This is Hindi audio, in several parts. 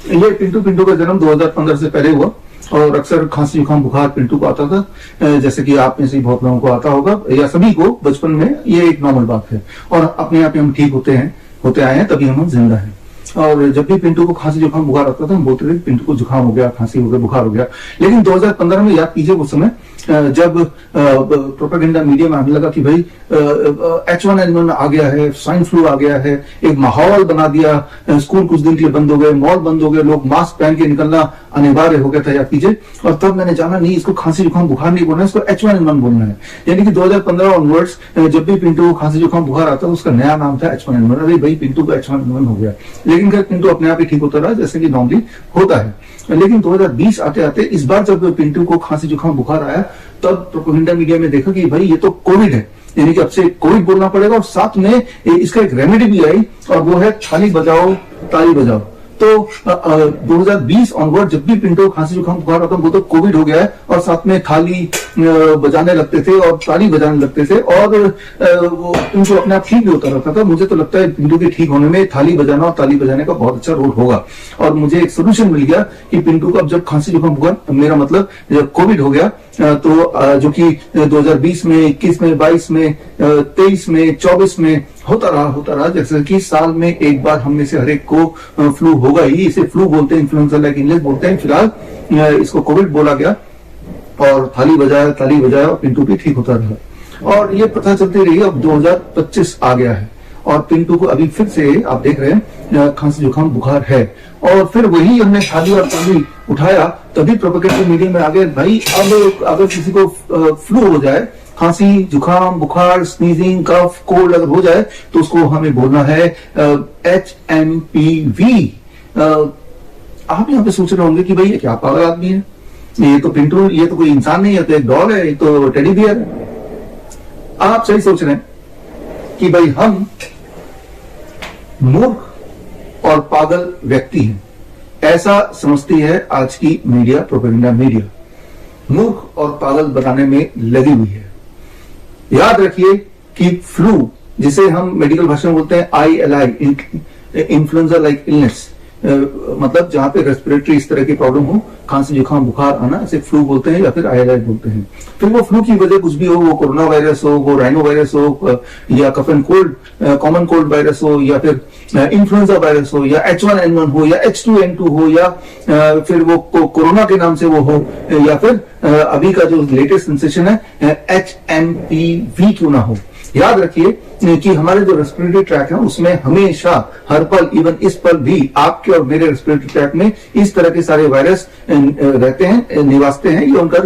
ये पिंटू का जन्म 2015 से पहले हुआ और अक्सर खांसी जुकाम बुखार पिंटू को आता था, जैसे कि आप में से बहुत लोगों को आता होगा या सभी को बचपन में, ये एक नॉर्मल बात है और अपने आप ही हम ठीक होते आए हैं, तभी हम जिंदा हैं। और जब भी पिंटू को खांसी जुकाम बुखार आता था हम बोलते थे पिंटू को जुकाम हो गया, खांसी हो गया, बुखार हो गया। लेकिन 2015 में याद कीजिए उस समय जब प्रोपेगेंडा मीडिया में आने लगा कि भाई H1N1 आ गया है, स्वाइन फ्लू आ गया है, एक माहौल बना दिया, स्कूल कुछ दिन के लिए बंद हो गए, मॉल बंद हो गए, लोग मास्क पहन के निकलना अनिवार्य हो गया था, याद कीजिए। और तब मैंने जाना नहीं, इसको खांसी जुकाम बुखार नहीं बोलना है, इसको H1N1 बोलना है। यानी कि 2015 ऑनवर्ड्स जब भी पिंटू को खांसी जुकाम बुखार आता था उसका नया नाम था H1N1। अरे भाई पिंटू को H1N1 हो गया, लेकिन पिंटू अपने आप ही ठीक होता रहा जैसे कि नॉर्मली होता है। लेकिन 2020 आते आते इस बार जब पिंटू को खांसी जुकाम बुखार आया तब प्रोपेगेंडा मीडिया में देखा कि भाई ये तो कोविड है, यानी कि अब से कोविड बोलना पड़ेगा, और साथ में इसका एक रेमेडी भी आई और वो है थाली बजाओ ताली बजाओ। तो 2020 ऑनवर्ड जब भी पिंटू खांसी जुकाम बुखार आता वो तो कोविड हो गया है और साथ में थाली बजाने लगते थे और ताली बजाने लगते थे और वो पिंटू अपने आप ठीक भी होता रहता था। मुझे तो लगता है पिंटू के ठीक होने में थाली बजाना और ताली बजाने का बहुत अच्छा रोल होगा। और मुझे एक सोल्यूशन मिल गया कि पिंटू को अब जब खांसी जुकाम बुखार, मेरा मतलब जब कोविड हो गया तो जो कि 2020 में, 21 में, 22 में, 23 में, 24 में होता रहा, जैसे कि साल में एक बार हम में से हर एक को फ्लू होगा ही। इसे फ्लू बोलते हैं, इन्फ्लुएंजा लाइक इलनेस बोलते हैं। फिलहाल इसको कोविड बोला गया और ताली बजाया और पिंटू भी ठीक होता रहा। और ये प्रथा चलती रही। अब 2025 आ गया है और पिंटू को अभी फिर से आप देख रहे हैं खांसी जुकाम बुखार है और फिर वही हमने थाली और ताली उठाया, तभी प्रोपेगेंडा मीडिया में आ गए भाई अब अगर किसी को फ्लू हो जाए, खांसी जुकाम बुखार, स्नीजिंग, कफ, कोल्ड अगर हो जाए तो उसको हमें बोलना है HMPV। आप यहाँ पे सोच रहे होंगे कि भाई ये क्या पागल आदमी है, ये तो पिंटू, ये तो कोई इंसान नहीं है, तो एक डॉग है, ये तो टेडी बियर है। आप सही सोच रहे हैं कि भाई हम मूर्ख और पागल व्यक्ति हैं, ऐसा समझती है आज की मीडिया, प्रोपेगेंडा मीडिया मूर्ख और पागल बनाने में लगी हुई है। याद रखिए कि फ्लू, जिसे हम मेडिकल भाषा में बोलते हैं ILI, इन्फ्लुएंजा लाइक इलनेस, मतलब जहां पे रेस्पिरेटरी इस तरह की प्रॉब्लम हो, खांसी जुकाम बुखार आना, इसे फ्लू बोलते हैं या फिर ILI बोलते हैं। फिर वो फ्लू की वजह कुछ भी हो, वो कोरोना वायरस हो, वो राइनो वायरस हो, या cough and cold, common cold virus हो, या फिर इन्फ्लुएंजा वायरस हो, या H1N1 हो, या H2N2 हो, या फिर वो कोरोना के नाम से वो हो, या फिर अभी का जो लेटेस्ट सेंसेशन है HMPV क्यों ना हो। याद रखिए कि हमारे जो रेस्पिरेटरी ट्रैक है उसमें हमेशा हर पल, इवन इस पल भी आपके और मेरे रेस्पिरेटरी ट्रैक में इस तरह के सारे वायरस रहते हैं, निवासते हैं, ये उनका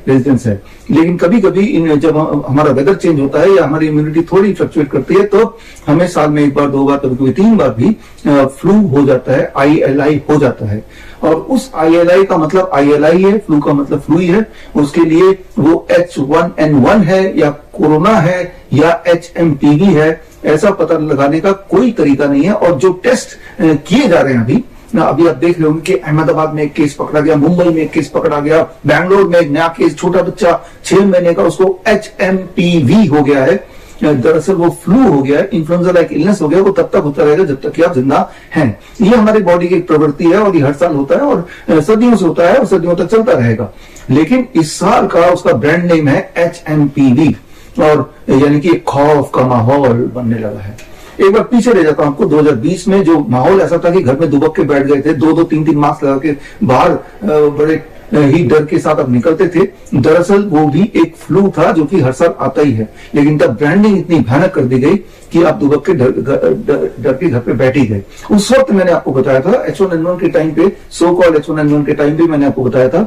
रेजिडेंस है। लेकिन कभी कभी जब हमारा वेदर चेंज होता है या हमारी इम्यूनिटी थोड़ी फ्लक्चुएट करती है तो हमें साल में एक बार, दो बार, कभी कभी 3 बार भी फ्लू हो जाता है, ILI हो जाता है। और उस ILI का मतलब ILI है, फ्लू का मतलब फ्लू ही है। उसके लिए वो H1N1 है या कोरोना है या HMPV है, ऐसा पता लगाने का कोई तरीका नहीं है। और जो टेस्ट किए जा रहे हैं अभी आप देख रहे होंगे कि अहमदाबाद में एक केस पकड़ा गया, मुंबई में एक केस पकड़ा गया, बैंगलोर में एक नया केस, छोटा बच्चा 6 महीने का, उसको HMPV हो गया है। दरअसल वो फ्लू हो गया है, इन्फ्लुएंजा लाइक इलनेस हो गया, वो तब तक होता रहेगा जब तक कि आप जिंदा हैं। ये हमारी बॉडी की एक प्रवृत्ति है और ये हर साल होता है और सदियों से होता है और सदियों तक चलता रहेगा। लेकिन इस साल का उसका ब्रांड नेम है HMPV और यानी कि खौफ का माहौल बनने लगा है। एक बार पीछे ले जाता हूं आपको, 2020 में जो माहौल ऐसा था कि घर में दुबक के बैठ गए थे, 2-2, 3-3 मास्क लगा के बाहर बड़े ही डर के साथ अब निकलते थे। दरअसल वो भी एक फ्लू था जो कि हर साल आता ही है, लेकिन तब ब्रांडिंग इतनी भयानक कर दी गई कि आप दुबक के डर के घर पे बैठ ही गए। उस वक्त मैंने आपको बताया था H1N1 के टाइम पे, सो कॉल्ड H1N1 के टाइम पे मैंने आपको बताया था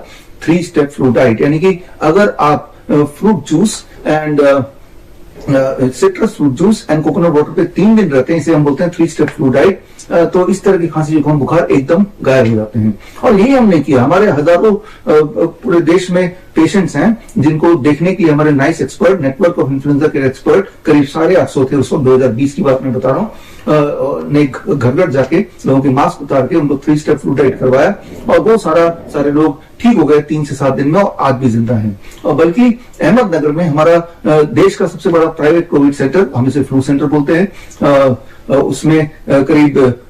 3 स्टेप फ्लू डाइट, यानी कि अगर आप fruit juice and citrus fruit juice and coconut water पे 3 दिन रहते हैं, इसे हम बोलते हैं 3 स्टेप फ्लू डाइट, तो इस तरह की खांसी जुकाम बुखार एकदम गायब हो जाते हैं। और यही हमने किया। हमारे हजारों पूरे देश में पेशेंट्स हैं जिनको देखने की हमारे nice expert, network of influenza के एक्सपर्ट, करीब 850 थे उस वक्त, 2020 की बात मैं बता रहा हूँ, ने घर घर जाके लोगों के मास्क उतार के उनको 3 स्टेप फ्लू डाइट करवाया और बहुत सारे लोग ठीक हो गए 3 से 7 दिन में और आज भी जिंदा हैं। और बल्कि अहमदनगर में हमारा देश का सबसे बड़ा प्राइवेट कोविड सेंटर, हम इसे फ्लू सेंटर बोलते हैं, उसमें करीब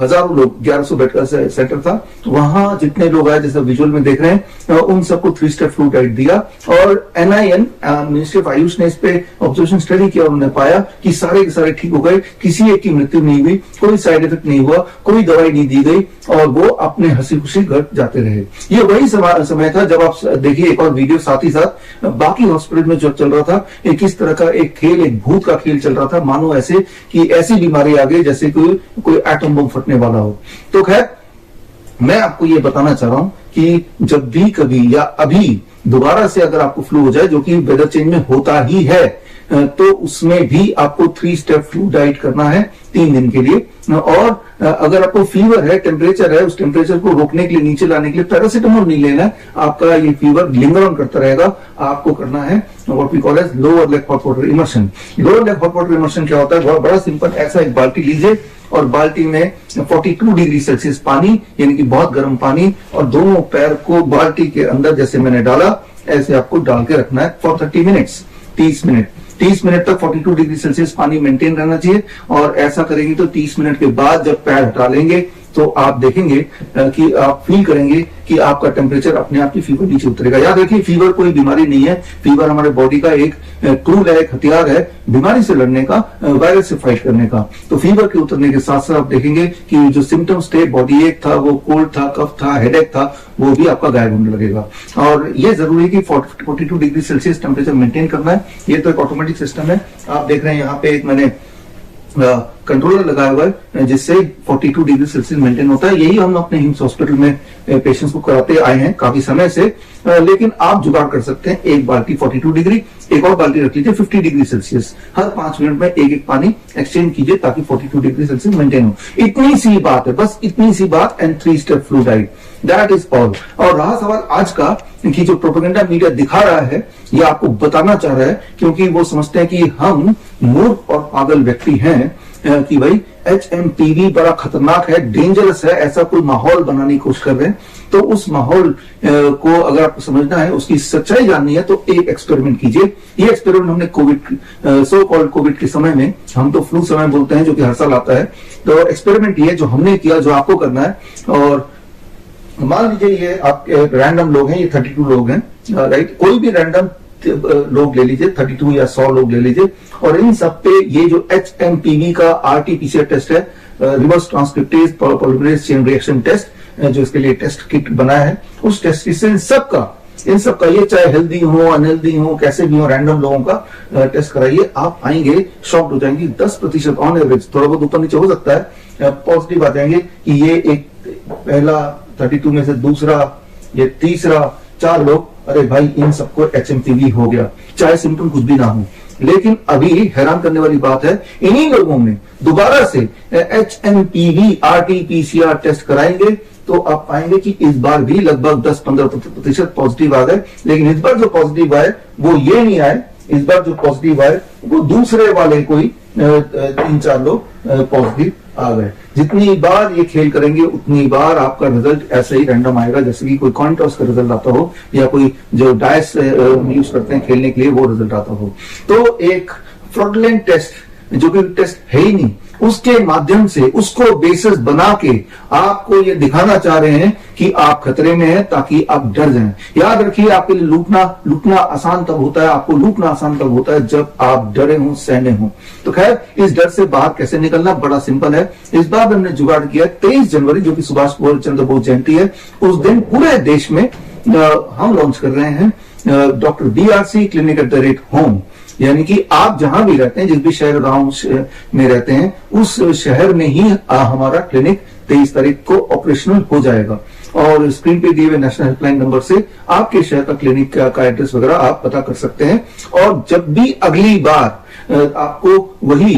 हजारों लोग, 1100 बेड का सेंटर था। वहां जितने लोग आए, जैसे विजुअल में देख रहे हैं, उन सबको 3 स्टेप फ्लू डाइट दिया। और NIN, मिनिस्ट्री ऑफ आयुष ने इस पे ऑब्जर्वेशन स्टडी किया और उन्होंने पाया कि सारे के सारे ठीक हो गए, किसी एक की मृत्यु नहीं हुई, कोई साइड इफेक्ट नहीं हुआ, कोई दवाई नहीं दी गई और वो अपने हंसी खुशी घर जाते रहे। ये वही समय था जब आप देखिए एक और वीडियो साथ ही साथ बाकी हॉस्पिटल में जो चल रहा था, किस तरह का एक खेल, एक भूत का खेल चल रहा था, मानो ऐसे कि ऐसी बीमारी आ गई जैसे कोई एटम बम फटने वाला हो। तो खैर, मैं आपको ये बताना चाह रहा हूं कि जब भी कभी या अभी दोबारा से अगर आपको फ्लू हो जाए, जो कि वेदर चेंज में होता ही है, तो उसमें भी आपको 3 स्टेप फ्लू डाइट करना है 3 दिन के लिए। और अगर आपको फीवर है, टेम्परेचर है, उस टेम्परेचर को रोकने के लिए, नीचे लाने के लिए पैरासिटामोल नहीं लेना है। आपका ये फीवर लिंगर ऑन करता रहेगा। आपको करना है what we call as lower leg hot water immersion. Lower leg hot water immersion क्या होता है? बहुत बड़ा सिंपल, ऐसा एक बाल्टी लीजिए और बाल्टी में 42 डिग्री सेल्सियस पानी, यानी कि बहुत गर्म पानी, और दोनों पैर को बाल्टी के अंदर जैसे मैंने डाला ऐसे आपको डाल के रखना है फॉर 30 मिनट्स, 30 मिनट तक 42 डिग्री सेल्सियस पानी मेंटेन रहना चाहिए। और ऐसा करेंगे तो 30 मिनट के बाद जब पैर हटा लेंगे तो आप देखेंगे कि आप फील करेंगे कि आपका टेम्परेचर अपने आप ही फीवर नीचे उतरेगा। याद रखिए, फीवर कोई बीमारी नहीं है। फीवर हमारे बॉडी का एक टूल है, एक हथियार है बीमारी से लड़ने का, वायरस से फाइट करने का। तो फीवर के उतरने के साथ साथ आप देखेंगे कि जो सिम्टम्स थे, बॉडी एक था, वो कोल्ड था, कफ था, हेडेक था, वो भी आपका गायब होने लगेगा। और ये जरूरी है कि 42 डिग्री सेल्सियस टेम्परेचर मेंटेन करना है। ये तो एक ऑटोमेटिक सिस्टम है। आप देख रहे हैं यहाँ पे एक मैंने कंट्रोलर लगाया हुआ है जिससे 42 डिग्री सेल्सियस मेंटेन होता है। यही हम अपने हिम्स हॉस्पिटल में पेशेंट्स को कराते आए हैं काफी समय से। लेकिन आप जुगाड़ कर सकते हैं, एक बाल्टी 42 डिग्री, एक और बाल्टी रख लीजिए 50 डिग्री सेल्सियस। हर 5 मिनट में एक पानी एक्सचेंज कीजिए ताकि 42 डिग्री सेल्सियस मेंटेन हो। इतनी सी बात है, बस इतनी सी बात। And 3 step flu diet, that is all. और रहा सवाल आज का कि जो प्रोपेगेंडा मीडिया दिखा रहा है, ये आपको बताना चाह रहा है, क्योंकि वो समझते हैं कि हम मूर्ख और पागल व्यक्ति हैं, कि भाई HMPV बड़ा खतरनाक है, डेंजरस है, ऐसा कोई माहौल बनाने की कोशिश कर रहे हैं। तो उस माहौल को अगर आपको समझना है, उसकी सच्चाई जाननी है, तो एक एक्सपेरिमेंट कीजिए। ये एक्सपेरिमेंट हमने कोविड, सो कॉल्ड कोविड के समय में, हम तो फ्लू समय बोलते हैं जो कि हर साल आता है। तो एक्सपेरिमेंट ये जो हमने किया, जो आपको करना है, और मान लीजिए ये आप रैंडम लोग हैं, ये 32 लोग हैं, राइट। कोई भी रैंडम लोग ले लीजिए, 32 या 100 लोग ले लीजिए, और इन सब पे ये जो HMPV का RT-PCR टेस्ट है, reverse transcriptase polymerase chain reaction test, जो इसके लिए टेस्ट किट बनाया है, उस टेस्ट किट से इन सबका ये चाहे हेल्दी हो, अनहेल्दी हो, कैसे भी हो, रैंडम लोगों का टेस्ट कराइए। आप आएंगे, शॉक्ड हो जाएंगे। 10% ऑन एवरेज, थोड़ा बहुत ऊपर नीचे हो सकता है, पॉजिटिव आ जाएंगे कि ये एक पहला 32 में से दूसरा, ये तीसरा, 4 लोग, अरे भाई इन सबको HMPV हो गया, चाहे सिम्टम कुछ भी ना हो। लेकिन अभी हैरान करने वाली बात है, इन्हीं लोगों में दोबारा से HMPV RT-PCR टेस्ट कराएंगे तो आप पाएंगे कि इस बार भी लगभग 10-15% पॉजिटिव आ गए। लेकिन इस बार जो पॉजिटिव आए वो ये नहीं आए, इस बार जो पॉजिटिव आए वो दूसरे वाले कोई 3-4 लोग पॉजिटिव आ गए। जितनी बार ये खेल करेंगे उतनी बार आपका रिजल्ट ऐसे ही रैंडम आएगा, जैसे कि कोई कॉइन टॉस का रिजल्ट आता हो या कोई जो डायस यूज करते हैं खेलने के लिए वो रिजल्ट आता हो। तो एक फ्रॉडलेंट टेस्ट, जो कि टेस्ट है ही नहीं, उसके माध्यम से उसको बेसिस बना के आपको ये दिखाना चाह रहे हैं कि आप खतरे में हैं, ताकि आप डर जाएं। याद रखिए, आपके लिए लूटना आसान तब होता है, आपको लूटना आसान तब होता है जब आप डरे हों, सहने हों। तो खैर, इस डर से बाहर कैसे निकलना, बड़ा सिंपल है। इस बार हमने जुगाड़ किया 23 जनवरी, जो कि सुभाष चंद्र बोस जयंती है, उस दिन पूरे देश में हम लॉन्च कर रहे हैं doctor BRC clinic at the rate home. यानी कि आप जहां भी रहते हैं, जिस भी शहर गांव में रहते हैं, उस शहर में ही हमारा क्लिनिक 23 तारीख को ऑपरेशनल हो जाएगा। और स्क्रीन पे दिए हुए नेशनल हेल्पलाइन नंबर से आपके शहर का क्लिनिक का एड्रेस वगैरह आप पता कर सकते हैं। और जब भी अगली बार आपको वही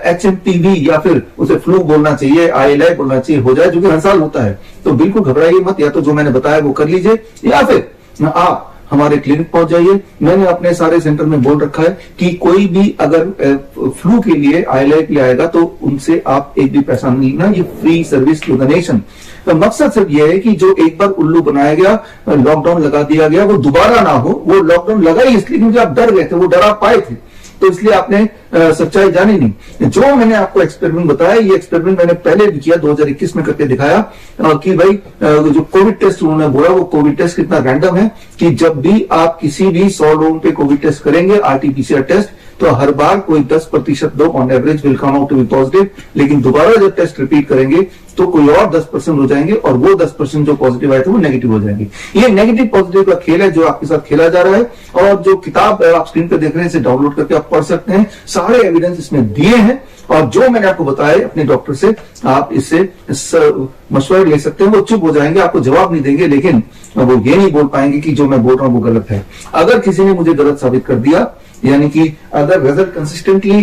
HMPV या फिर उसे फ्लू बोलना चाहिए, ILI बोलना चाहिए हो जाए, जो कि हर साल होता है, तो बिल्कुल घबराइए मत। या तो जो मैंने बताया वो कर लीजिए, या फिर आप हमारे क्लिनिक पहुंच जाइए। मैंने अपने सारे सेंटर में बोल रखा है कि कोई भी अगर फ्लू के लिए आईएलआई के लिए आएगा तो उनसे आप एक भी पैसा नहीं लेना, ये free service to the nation. तो मकसद सिर्फ ये है कि जो एक बार उल्लू बनाया गया, लॉकडाउन लगा दिया गया, वो दोबारा ना हो। वो लॉकडाउन लगा ही इसलिए क्योंकि आप डर गए थे, वो डर आप पाए थे, तो इसलिए आपने सच्चाई जानी नहीं। जो मैंने आपको एक्सपेरिमेंट बताया, ये एक्सपेरिमेंट मैंने पहले भी किया, 2021 में करके दिखाया कि भाई जो कोविड टेस्ट उन्होंने बोला, वो कोविड टेस्ट कितना रैंडम है कि जब भी आप किसी भी 100 लोगों पे कोविड टेस्ट करेंगे, आरटीपीसीआर टेस्ट, तो हर बार कोई 10% लोग on average will come out to be positive, लेकिन दोबारा जब टेस्ट रिपीट करेंगे तो कोई और 10% हो जाएंगे और वो 10% जो पॉजिटिव आए थे वो नेगेटिव हो जाएंगे। ये नेगेटिव पॉजिटिव का खेल है जो आपके साथ खेला जा रहा है, और जो किताब आप स्क्रीन पर देख रहे हैं इसे डाउनलोड करके आप पढ़ सकते हैं। सारे एविडेंस इसमें दिए हैं, और जो मैंने आपको बताया अपने डॉक्टर से आप इससे मशवरा ले सकते हैं। वो चुप हो जाएंगे, आपको जवाब नहीं देंगे, लेकिन वो ये नहीं बोल पाएंगे कि जो मैं बोल रहा हूं वो गलत है। अगर किसी ने मुझे गलत साबित कर दिया, यानी कि अगर रिजल्ट कंसिस्टेंटली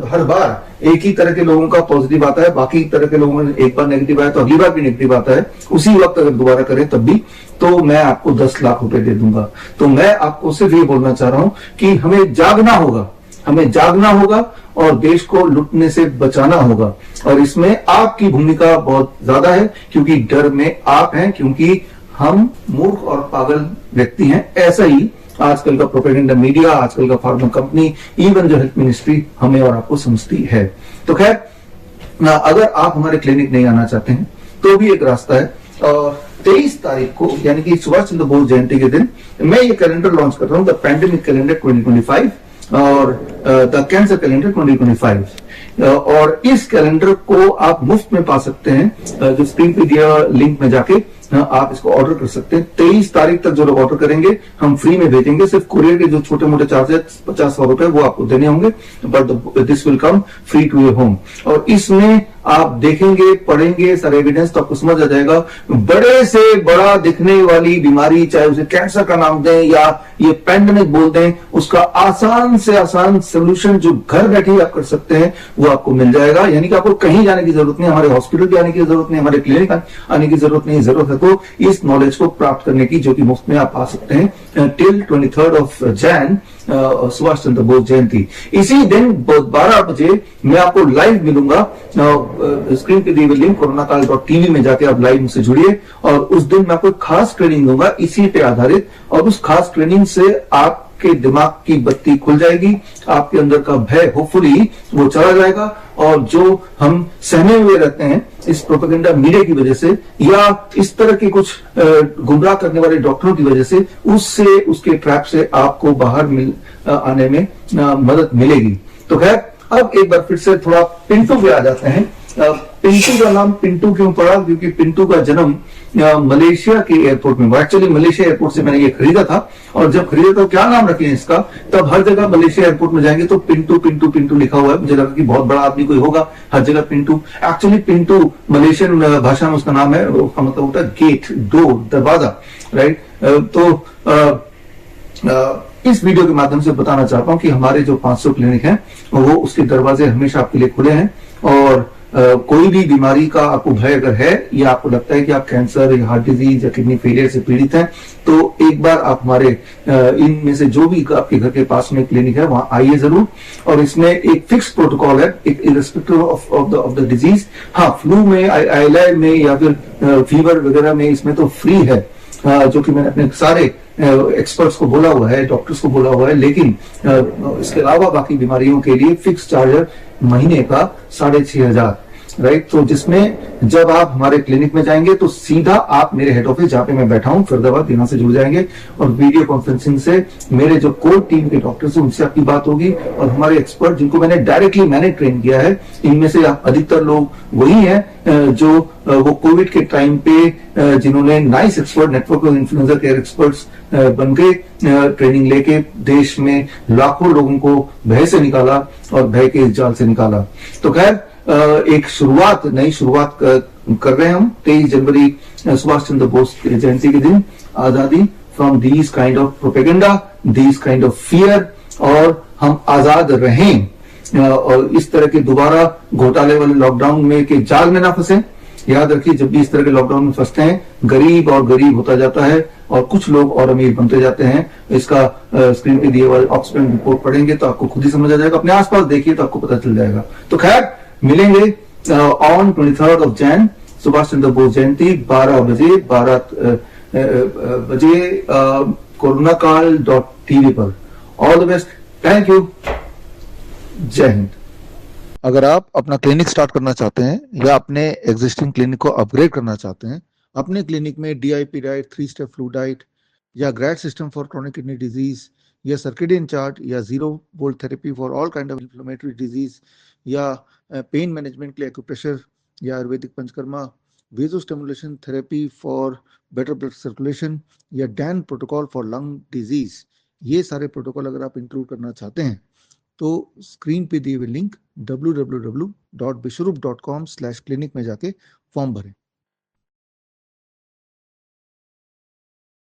हर बार एक ही तरह के लोगों का पॉजिटिव आता है, बाकी तरह के लोगों में एक बार नेगेटिव आया तो अगली बार भी नेगेटिव आता है, उसी वक्त अगर दोबारा करें तब भी, तो मैं आपको 10 लाख रुपए दे दूंगा। तो मैं आपको सिर्फ ये बोलना चाह रहा हूं कि हमें जागना होगा, हमें जागना होगा और देश को लुटने से बचाना होगा। और इसमें आपकी भूमिका बहुत ज्यादा है, क्योंकि डर में आप हैं, क्योंकि हम मूर्ख और पागल व्यक्ति हैं। ऐसा ही आजकल का प्रोपेगेंडा मीडिया, आजकल का फार्मा कंपनी, इवन जो हेल्थ मिनिस्ट्री हमें और आपको समझती है। तो खैर, अगर आप हमारे क्लिनिक नहीं आना चाहते हैं तो भी एक रास्ता है। और 23 तारीख को, यानी कि सुभाष चंद्र बोस जयंती के दिन, मैं ये कैलेंडर लॉन्च कर रहा हूं, द पैंडेमिक कैलेंडर 2025 और द कैंसर कैलेंडर 2025। और इस कैलेंडर को आप मुफ्त में पा सकते हैं, जो स्क्रीन पे दिया लिंक में जाके आप इसको ऑर्डर कर सकते हैं। 23 तारीख तक जो लोग ऑर्डर करेंगे हम फ्री में भेजेंगे। सिर्फ कुरियर के जो छोटे मोटे चार्जेस 50-100 रुपए वो आपको देने होंगे, but this will come free to your home. और इसमें आप देखेंगे, पढ़ेंगे सारे एविडेंस, तो आपको समझ आ जाएगा बड़े से बड़ा दिखने वाली बीमारी, चाहे उसे कैंसर का नाम दें या ये पैंडेमिक बोल दें, उसका आसान से आसान सोल्यूशन जो घर बैठे आप कर सकते हैं वो आपको मिल जाएगा। यानी कि आपको कहीं जाने की जरूरत नहीं, हमारे हॉस्पिटल भी आने की जरूरत नहीं, हमारे क्लिनिक आने की जरूरत नहीं। जरूरत है तो इस नॉलेज को प्राप्त करने की, जो कि मुफ्त में आप पा सकते हैं टिल 23 जनवरी, सुभाष चंद्र बोस जयंती। इसी दिन 12 बजे मैं आपको लाइव मिलूंगा, स्क्रीन पे दी हुई लिंक coronakaal.tv में जाके आप लाइव मुझसे जुड़िए, और उस दिन मैं आपको खास ट्रेनिंग दूंगा इसी पे आधारित, और उस खास ट्रेनिंग से आपके दिमाग की बत्ती खुल जाएगी, आपके अंदर का भय होपफुली वो चला जाएगा, और जो हम सहमे हुए रहते हैं इस प्रोपेगेंडा मीडिया की वजह से या इस तरह के कुछ गुमराह करने वाले डॉक्टरों की वजह से, उससे, उसके ट्रैप से आपको बाहर आने में मदद मिलेगी। तो खैर, अब एक बार फिर से थोड़ा पिंटू पे आ जाते हैं। पिंटू का नाम पिंटू क्यों पड़ा? क्योंकि पिंटू का जन्म मलेशिया के एयरपोर्ट में। एक्चुअली मलेशिया एयरपोर्ट से मैंने ये खरीदा था, और जब खरीदा तो क्या नाम रखे इसका, तब हर जगह मलेशिया एयरपोर्ट में जाएंगे तो पिंटू पिंटू पिंटू लिखा हुआ है। मुझे लगा कि बहुत बड़ा आदमी कोई होगा, हर जगह पिंटू। एक्चुअली पिंटू मलेशियन भाषा में उसका नाम है, उसका मतलब होता है गेट, डोर, दरवाजा, राइट। तो इस वीडियो के माध्यम से बताना चाहता हूं कि हमारे जो 500 क्लिनिक हैं वो उसके दरवाजे हमेशा आपके लिए खुले हैं, और कोई भी बीमारी का आपको भय अगर है, या आपको लगता है कि आप कैंसर या हार्ट डिजीज या किडनी फेलियर से पीड़ित हैं, तो एक बार आप हमारे इनमें से जो भी आपके घर के पास में क्लिनिक है वहां आइए जरूर। और इसमें एक फिक्स प्रोटोकॉल है, एक इरेस्पेक्टिव ऑफ द डिजीज। हाँ, फ्लू में, आईएलआई में या फिर फीवर वगैरह में इसमें तो फ्री है, जो कि मैंने अपने सारे एक्सपर्ट्स को बोला हुआ है, डॉक्टर्स को बोला हुआ है। लेकिन इसके अलावा बाकी बीमारियों के लिए फिक्स चार्ज है महीने का 6,500, राइट। तो जिसमें जब आप हमारे क्लिनिक में जाएंगे तो सीधा आप मेरे हेड ऑफिस, जहां पे मैं बैठा हूं फरीदाबाद, यहां से जुड़ जाएंगे, और वीडियो कॉन्फ्रेंसिंग से मेरे जो कोर टीम के डॉक्टर्स हैं उनसे आपकी बात होगी, और हमारे एक्सपर्ट जिनको मैंने डायरेक्टली ट्रेन किया है, इनमें से अधिकतर लोग वही हैं जो वो कोविड के टाइम पे जिन्होंने nice expert, network of influencer care experts बन के ट्रेनिंग लेके देश में लाखों लोगों को भय से निकाला और भय के इस जाल से निकाला। तो खैर, एक शुरुआत, नई शुरुआत कर रहे हैं हम 23 जनवरी सुभाष चंद्र बोस जयंती के दिन, आजादी from these kind of propaganda, these kind of fear, और हम आजाद रहें, और इस तरह के दोबारा घोटाले वाले लॉकडाउन में के जाल में ना फंसे, याद रखिए, जब भी इस तरह के लॉकडाउन में फंसते हैं, गरीब और गरीब होता जाता है और कुछ लोग और अमीर बनते जाते हैं। इसका स्क्रीन पे दिए हुए ऑक्सफैम रिपोर्ट पढ़ेंगे तो आपको खुद ही समझ आ जाएगा, अपने आसपास देखिए तो आपको पता चल जाएगा। तो खैर, मिलेंगे on 23rd of Jan, Subhash Chandra Bose जयंती, 12 बजे कोरोनाकाल.tv पर। All the best, thank you, जय हिंद। अगर आप अपना क्लिनिक स्टार्ट करना चाहते हैं या अपने एग्जिस्टिंग क्लिनिक को अपग्रेड करना चाहते हैं, अपने क्लिनिक में DIP diet, 3 step flu diet या grad system for chronic kidney disease या सर्केडियन चार्ट या zero volt therapy for all kind of inflammatory disease या पेन मैनेजमेंट के लिए एक्यूप्रेशर या Ayurvedic panchakarma, vagus stimulation therapy for better blood circulation या DAN protocol for lung disease, ये सारे प्रोटोकॉल अगर आप इंक्लूड करना चाहते हैं तो स्क्रीन पे दिए हुए लिंक www.bishrup.com/clinic में जाके फॉर्म भरें।